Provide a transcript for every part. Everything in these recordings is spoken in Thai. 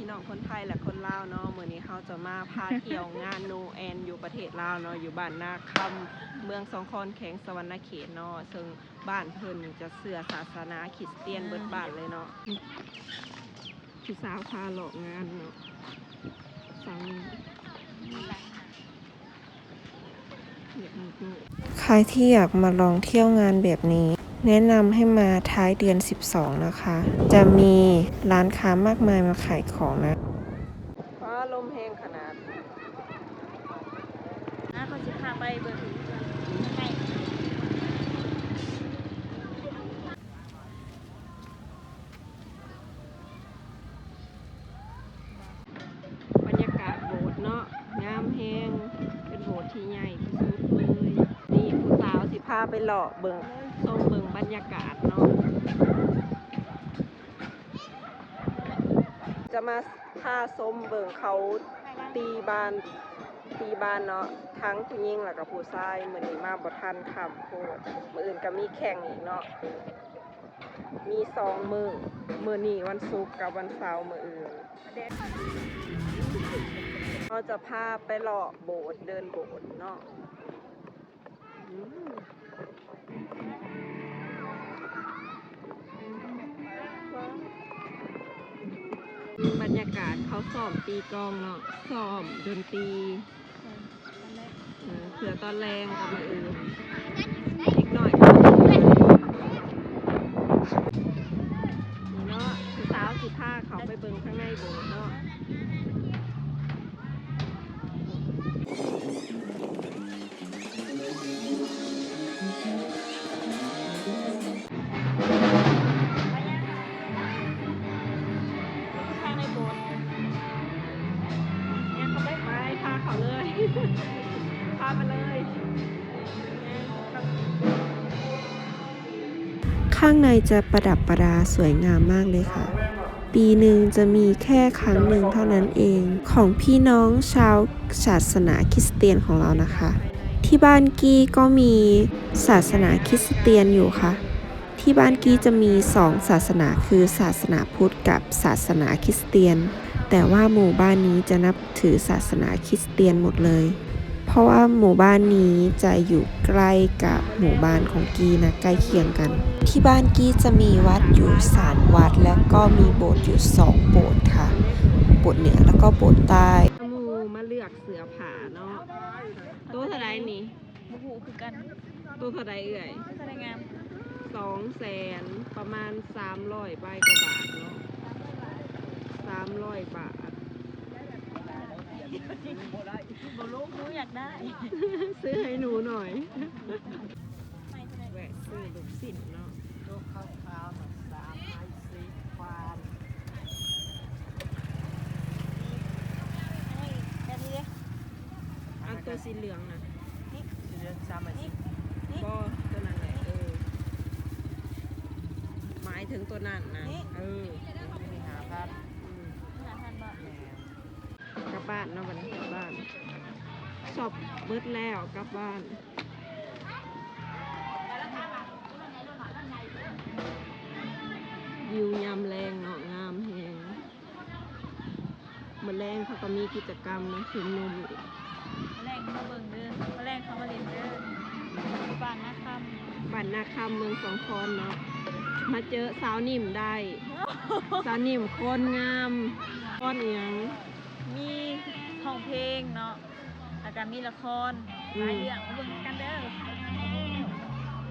น้องคนไทยและคนลาวเนาะมื้อนี้เขาจะมาพาเที่ยวงานโนแอนอยู่ประเทศลาวเนาะอยู่บ้านนาคำเมืองสองคอนแข็งสวรรณเขตเนาะซึ่งบ้านเพิ่นจะเชื่อศาสนาคริสเตียนเบิดบ้านเลยเนาะผู้สาวพาหลอกงานเนาะสาวนี้ใครที่อยากมาลองเที่ยวงานแบบนี้แนะนำให้มาท้ายเดือน12นะคะจะมีร้านค้ามากมายมาขายของนะฟ้าลมแห้งขนาดเขาจะพาไปเบอร์ใกล้บรรยากาศโบสถ์เนาะงามแห้งเป็นโบสถ์ที่ใหญ่ที่สุดเลยนี่ผู้สาวสิพาไปหล่อเบิ่งชมเบิ่งบรรยากาศเนาะจะมาพาชมเบิ่งเขาตีบานเนาะทั้งผู้หญิงแล้วก็ผู้ชายมื้อนี้มาบ่ทันค่ำโพดมื้ออื่นก็มีแข่งอีกเนาะมี2มื้อนี้วันศุกร์กับวันเสาร์มื้ออื่นเราจะพาไปเลาะโบสถ์เดินโบสถ์เนาะบรรยากาศเขาซ้อมตีกลองเนาะซ้อมดนตรีเผื่อตอนแรงกับมืออื่นอีกหน่อยนี่เนาะคือสาวสิผ้าเขาไปเบิ่งข้างในโบสถ์เนาะทางในโบสถ์เนี่ยเขาไป ไปพาเขาเลย พาไปเลย ข้างในจะประดับประดาสวยงามมากเลยค่ะ ปีหนึ่งจะมีแค่ครั้งหนึ่งเท่านั้นเองของพี่น้องชาวศาสนาคริสเตียนของเรานะคะ ที่บ้านกี้ก็มีศาสนาคริสเตียนอยู่ค่ะ ที่บ้านกี้จะมี2ศาสนาคือศาสนาพุทธกับศาสนาคริสเตียนแต่ว่าหมู่บ้านนี้จะนับถือศาสนาคริสเตียนหมดเลยเพราะว่าหมู่บ้านนี้จะอยู่ใกล้กับหมู่บ้านของกี้นะใกล้เคียงกันที่บ้านกี้จะมีวัดอยู่3วัดและก็มีโบสถ์อยู่2โบสถ์ค่ะโบสถ์เหนือแล้วก็โบสถ์ใต้มูมาเลือกเสือผาเนาะตัวเท่าไรนี่ บุหูคือกันตัวเท่าไรเอ่ย แสดงงาม200,000ประมาณ300ใบกว่าบาทเนาะ300 บาทบลูกหนูอยากได้ ซื้อให้หนูหน่อยแวะซื้อลูกศิษย์เนาะลูกข้าวๆ310 บาทอันตัวสีเหลืองนะนี่สีเหลือง310นี่ก็ตัวนั้นแหละหมายถึงตัวนั้นนะมี5,0005,000 บาทกลับบ้านเนาะวันนี้กลับบ้านชอบเบิดแล้วกลับบ้านวิวยามแรงเนาะงามแฮงมื้อแรงเขาก็มีกิจกรรมนะชุมนุมอีก แรงเขาเบิ่งเด้อแรงเขามาเล่นเด้อบ้านนาคำเมืองสองคอนเนาะมาเจอสาวนิ่มได้สาวนิ่มคนงามก้อนเอียงมีห้องเพลงเนาะแล้วก็มีละครหลายเรื่องมาเบิ่งกันเด้อ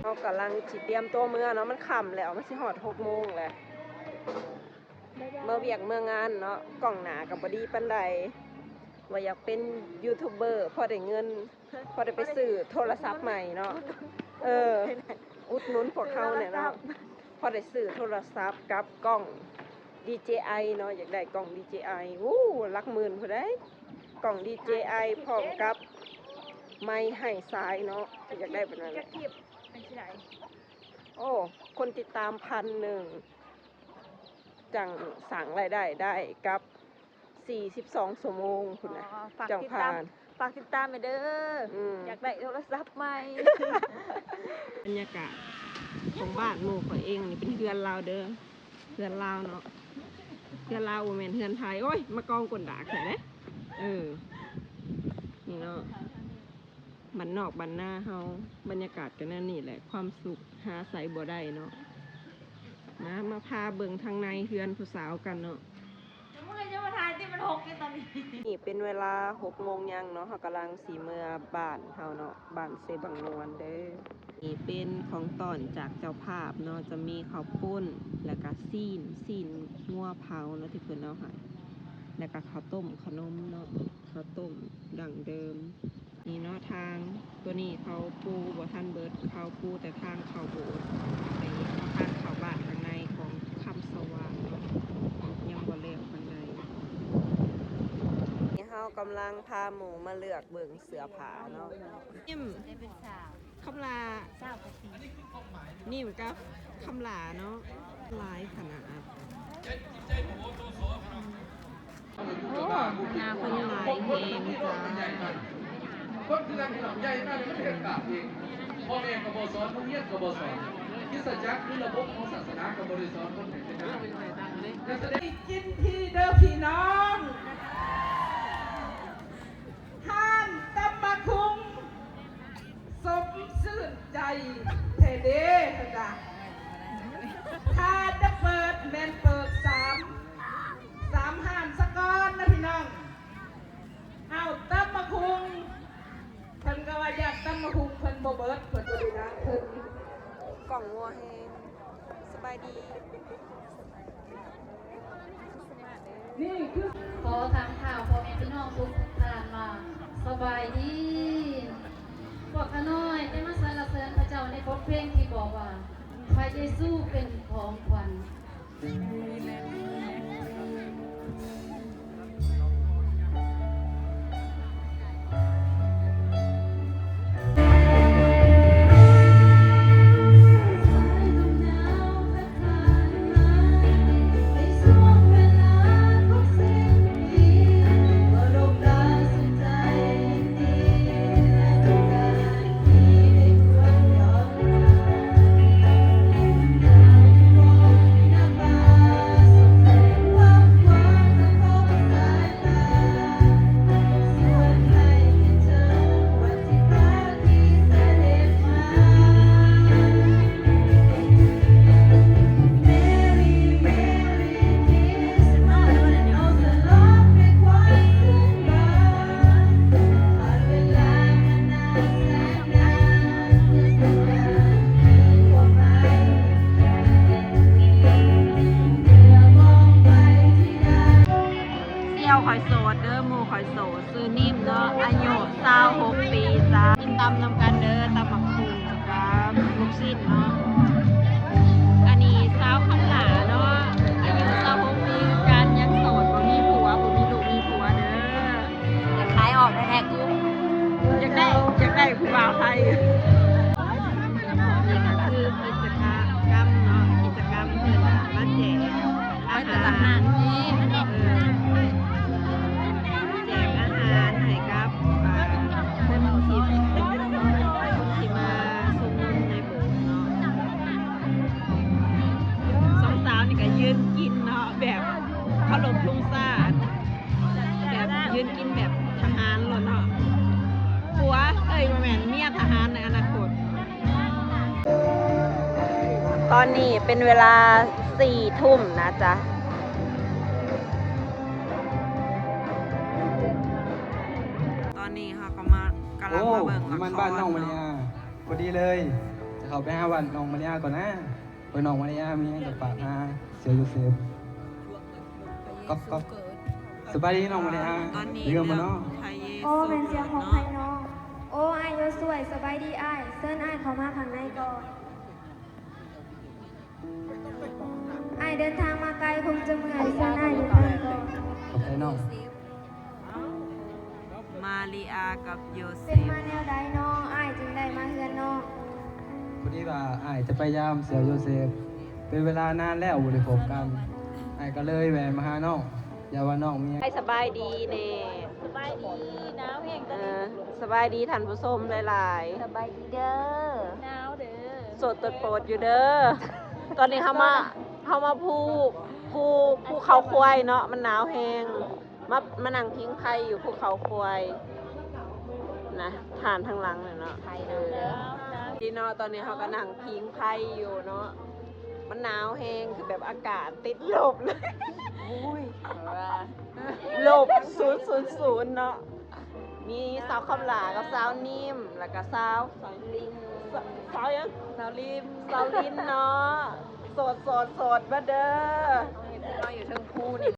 เขากำลังจิเตรียมตัวเมื่อเนาะมันค่ำแล้วมันสิฮอด6 โมงแหละเมื่อเวียกเมื่องานเนาะกล้องหนากับบดีปันใดว่าอยากเป็นยูทูบเบอร์พอได้เงินพอได้ไปซื้อโทรศัพท์ใหม่เนาะอุดหนุนพวกเขาเนี่ยเนาะพอได้ซื้อโทรศัพท์กับกล้อง DJI เนาะอยากได้กล้อง DJI หลักหมื่นพุ่นเด้กล้อง DJI พร้อมกับไมค์ให้ซ้ายเนาะอยากได้แบบนั้นแหละโอ้คนติดตาม1,000จังสั่งรายได้กับ42 ชั่วโมงพุ่นน่ะจังผ่านฝากติดตามไปเด้ออยากได้โทรศัพท์ใหม่บรรยากาศของบ้านหมู่ข่อยเองนี่เป็นเฮือนลาวเด้อเฮือนลาวเนาะ เฮือนลาวบ่แม่นเฮือนไทยโอ้ยมากองกลดากใส่เด้นี่เนาะบ้านนอกบ้านหน้าเฮาบรรยากาศก็นั่นนี่แหละความสุขหาใส่บ่ได้เนาะมาพาเบิ่งทางในเฮือนผู้สาวกันเนาะ เมื่อไหร่จะมาถ่ายที่มัน6กันตอนนี้ นี่เป็นเวลา6 โมงยังเนาะเฮากำลังสีเมือบ้านเฮาเนาะบ้านเซบังนวลเด้อนี่เป็นของตอนจากเจ้าภาพเนาะจะมีข้าวปุ้นแล้วก็ซีนงัวเผาเนาะที่เพิ่นเอาให้แล้วก็ข้าวต้มขนมเนาะข้าวต้มดั้งเดิมนี่เนาะทางตัวนี้เขาปูบ่ทันเบิดเขาปูแต่ทางเข้าโบสถ์ไปทางเข้าบ้านข้างในของคำสว่างเนาะยังบ่แล้วปานใด เฮากำลังพาหมูมาเลือกเบิ่งเสือผาเนาะนิ่ม ได้เป็นสาว คำลา สาวกะทิ นิ่มกับคำลาเนาะหลายขนาดโอ้หน้าคนหลายเองจ้า คนคือการที่หลังใหญ่มากเลยไม่ได้กราบเองพ่อแม่กับบสอนพ่อเมียกับบสอนคริสตจักรคือระบบของศาสนากับบริสอนคนไหนเป็นได้และแสดงกินที่เด้อพี่น้องท่านตำบักคุงสมชื่นใจเทเด้จ้ะถ้าจะเปิดแมนเปิดสามห้านสกอนนะพี่น้องเอาตำบักคุงเพิ่นก็ว่าอยากตำบักคุงเพิ่นบ่เบิดเพิ่นบ่ได้นะเพิ่น กล่องงัวแฮงสบายดี นี่คือ ขอถามข่าวพ่อแม่พี่น้องทุกท่านมาสบายดีพวกข้าน้อยได้มาสรรเสริญพระเจ้าในบทเพลงที่บอกว่าพระเยซูเป็นของขวัญ เสี่ยวข่อยโสดเด้อหมู่ข่อยโสดซื้อนิ่มเนาะอายุ26 ปีจ้ากินตำนำกันเด้อตำบักหุ่งกับลูกชิ้นเนาะอันนี้สาวคำหลาเนาะอายุ26 ปีการยังโสดบ่มีผัวบ่มีลูกมีผัวเด้อ อยากขายออกได้แท้กู อยากได้ผู้บ่าวไทยนี่ก็คือกิจกรรมเนาะกิจกรรมเพิ่นมาแจกอาหารแจกอาหารให้กับคนที่มาชุมนุมในโบสถ์เนาะสองสาวนี่ก็ยืนกินเนาะแบบขนมทุงซ่าแบบยืนกินแบบทหารเลยเนาะผัวบ่แม่นเมียทหารในอนาคต ตอนนี้เป็นเวลา 4 ทุ่มนะจ๊ะ ตอนนี้ค่ะกำลังมาเบิ่งละคร มันบ้านน้องมาริยาพอดีเลย จะเข้าไปหาบ้านน้องมาริยาก่อนนะไปน้องมาริยามีให้กับฝากหาเสียยูเซฟก๊อบสบายดีน้องมาริยา ตอนนี้ เรื่องมาเนาะ ไทยเย โอ้ ซู เป็นเสียงของไพน้อง โอ้อายโยสวยสบายดีอายเซิร์นอายเขามาข้างในก่อนอายเดินทางมาไกลคงจะเมื่อยเซิร์นอายอยู่ข้างก่อน ขอบใจน้อง มาริอากับโยเซ เป็น ฟ มาแนวใดน้องอายจึงได้มาเฮือนน้อง พอดีว่าอ้ายจะไปยามเสียยูเซฟเป็นเวลานานแล้วบ่ได้พบกันอ้ายก็เลยแวะมาหาน้องอย่าว่าน้องมี ให้สบายดีเน่ สบายดีหนาวแห้ง สบายดีท่านผู้ชมหลาย สบายดีเด้อหนาวเด้อ ๆโสดตดโปรดอยู่เด้อ ตอนนี้เขามาพูก ภูเขาควายเนาะมันหนาวแฮงมานั่งพิงไพ่อยู่ภูเขาควายนะฐานทางหลังเลยเนาะที่เนาะตอนนี้เขาก็นั่งพิงไพ่อยู่เนาะมันหนาวแฮงคือแบบอากาศติดลบเลยลบ000เนาะมีสาวคำหลากับสาวนิ่มแล้วก็สาวลินสาวยังสาวลินเนาะโสดมาเด้อ เราอยู่เทิงคู่นี่